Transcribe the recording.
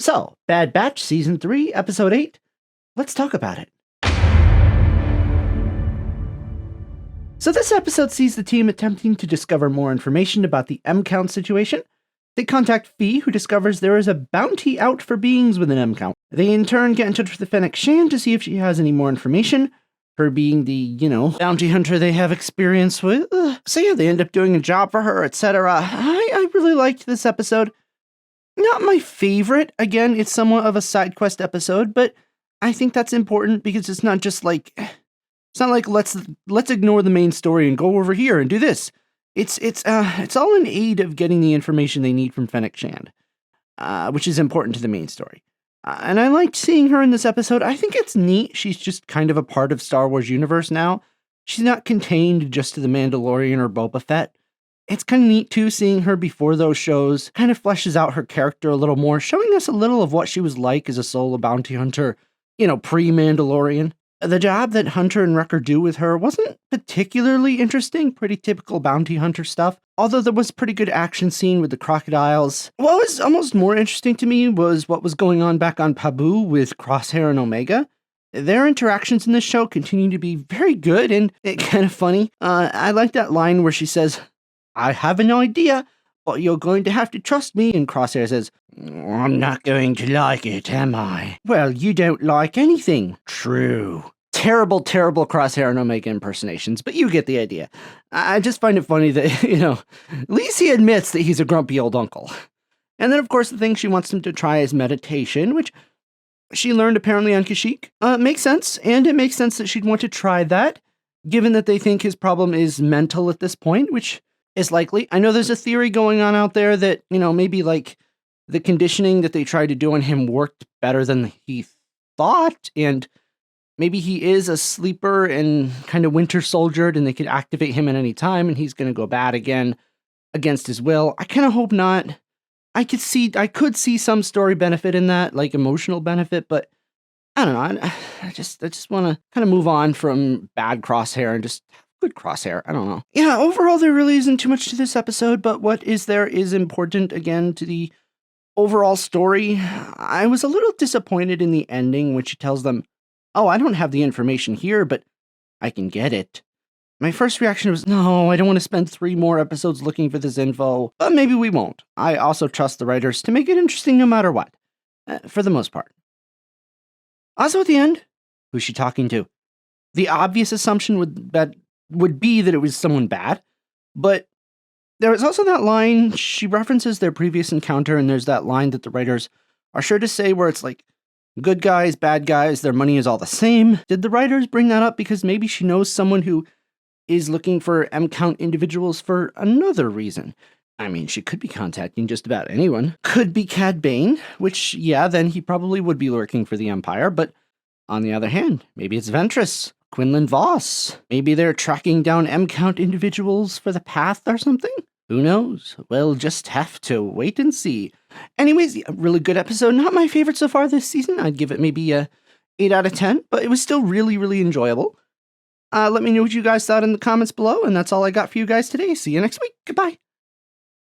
So, Bad Batch Season 3, Episode 8. Let's talk about it. So this episode sees the team attempting to discover more information about the M-count situation. They contact Fee, who discovers there is a bounty out for beings with an M-count. They in turn get in touch with the Fennec Shan to see if she has any more information, her being the, bounty hunter they have experience with. So yeah, they end up doing a job for her, etc. I really liked this episode. Not my favorite. Again, it's somewhat of a side quest episode, but I think that's important because it's not just like... It's not like let's ignore the main story and go over here and do this. It's all in aid of getting the information they need from Fennec Shand, which is important to the main story. And I liked seeing her in this episode. I think it's neat. She's just kind of a part of Star Wars universe now. She's not contained just to the Mandalorian or Boba Fett. It's kind of neat too seeing her before those shows. Kind of fleshes out her character a little more, showing us a little of what she was like as a solo bounty hunter, pre-Mandalorian. The job that Hunter and Wrecker do with her wasn't particularly interesting, pretty typical bounty hunter stuff, although there was a pretty good action scene with the crocodiles. What was almost more interesting to me was what was going on back on Pabu with Crosshair and Omega. Their interactions in this show continue to be very good and kind of funny. I like that line where she says, "I have an idea, but you're going to have to trust me," and Crosshair says, "I'm not going to like it, am I?" "Well, you don't like anything." "True." Terrible, terrible Crosshair and Omega impersonations, but you get the idea. I just find it funny that, at least he admits that he's a grumpy old uncle. And then, of course, the thing she wants him to try is meditation, which she learned apparently on Kashyyyk. Makes sense, and it makes sense that she'd want to try that, given that they think his problem is mental at this point, which is likely. I know there's a theory going on out there that, maybe like the conditioning that they tried to do on him worked better than he thought, and maybe he is a sleeper and kind of winter soldiered and they could activate him at any time and he's going to go bad again against his will. I kind of hope not. I could see some story benefit in that, like emotional benefit, but I don't know. I just want to kind of move on from bad Crosshair and just good Crosshair. I don't know. Yeah, overall, there really isn't too much to this episode, but what is there is important, again, to the overall story. I was a little disappointed in the ending, when she tells them, "Oh, I don't have the information here, but I can get it." My first reaction was, no, I don't want to spend 3 more episodes looking for this info, but maybe we won't. I also trust the writers to make it interesting no matter what, for the most part. Also at the end, who's she talking to? The obvious assumption would be that it was someone bad, but there was also that line, she references their previous encounter, and there's that line that the writers are sure to say where it's like, good guys, bad guys, their money is all the same. Did the writers bring that up because maybe she knows someone who is looking for M-count individuals for another reason? I mean, she could be contacting just about anyone. Could be Cad Bane, which, yeah, then he probably would be lurking for the Empire, but on the other hand, maybe it's Ventress, Quinlan Voss. Maybe they're tracking down M-count individuals for the Path or something? Who knows? We'll just have to wait and see. Anyways, a really good episode. Not my favorite so far this season. I'd give it maybe a 8 out of 10, but it was still really, really enjoyable. Let me know what you guys thought in the comments below, and that's all I got for you guys today. See you next week. Goodbye.